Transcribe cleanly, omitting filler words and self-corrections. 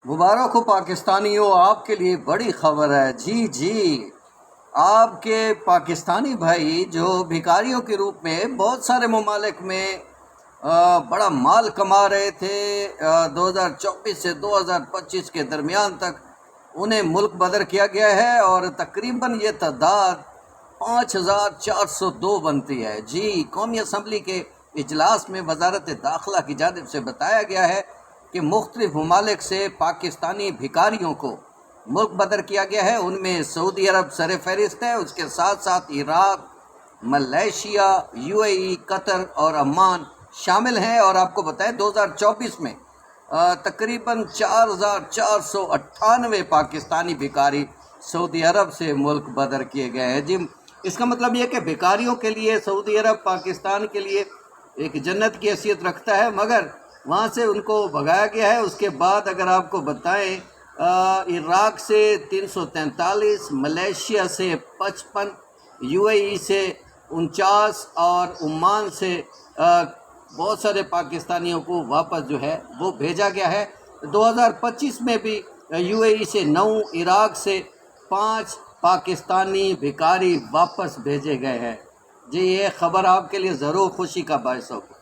مبارک ہو پاکستانیوں، آپ کے لیے بڑی خبر ہے۔ جی آپ کے پاکستانی بھائی جو بھکاریوں کے روپ میں بہت سارے ممالک میں بڑا مال کما رہے تھے، 2024 سے 2025 کے درمیان تک انہیں ملک بدر کیا گیا ہے، اور تقریباً یہ تعداد 5402 بنتی ہے۔ جی قومی اسمبلی کے اجلاس میں وزارت داخلہ کی جانب سے بتایا گیا ہے کہ مختلف ممالک سے پاکستانی بھکاریوں کو ملک بدر کیا گیا ہے۔ ان میں سعودی عرب سر فہرست ہے، اس کے ساتھ ساتھ عراق، ملیشیا، UAE، قطر اور عمان شامل ہیں۔ اور آپ کو بتائیں 2024 میں تقریباً 4498 پاکستانی بھکاری سعودی عرب سے ملک بدر کیے گئے ہیں۔ جی اس کا مطلب یہ کہ بھکاریوں کے لیے سعودی عرب پاکستان کے لیے ایک جنت کی حیثیت رکھتا ہے، مگر وہاں سے ان کو بھگایا گیا ہے۔ اس کے بعد اگر آپ کو بتائیں عراق سے 343، ملیشیا سے 55، UAE سے 49 اور عمان سے بہت سارے پاکستانیوں کو واپس جو ہے وہ بھیجا گیا ہے۔ 2025 میں بھی UAE سے 9، عراق سے 5 پاکستانی بھکاری واپس بھیجے گئے ہیں۔ جی یہ خبر آپ کے لیے ضرور خوشی کا باعث ہوگی۔